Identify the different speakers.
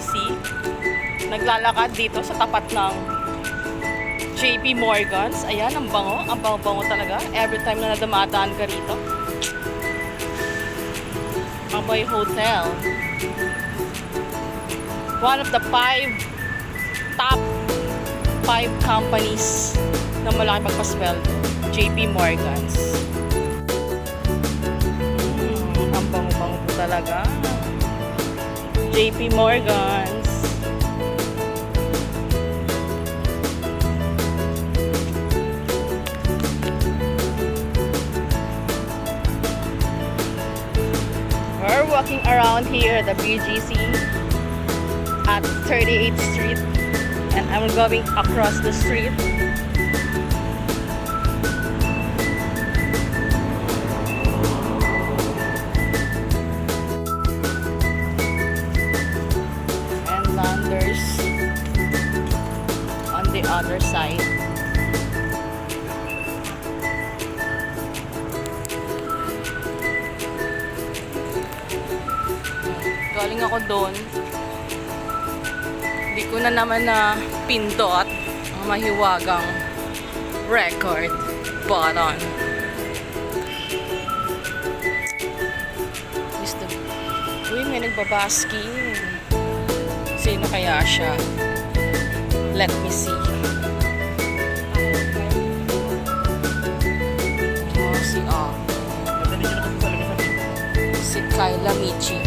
Speaker 1: BGC. Naglalakad dito sa tapat ng JP Morgan's. Ayan, ang bango. Ang bango-bango talaga. Every time na dumadaan ka rito. Amoy Hotel. One of the top 5 companies na malaki magpasweldo. JP Morgan's. Ang bango-bango po talaga. JP Morgan's. We're walking around here at the BGC at 38th Street, and I'm going across the street. And Landers on the other side. Galing ako doon. Hindi ko na naman na pindot ang mahiwagang record button. Uy, may nagbabasking. Sino kaya siya? Let me see. Si Kyla Michi.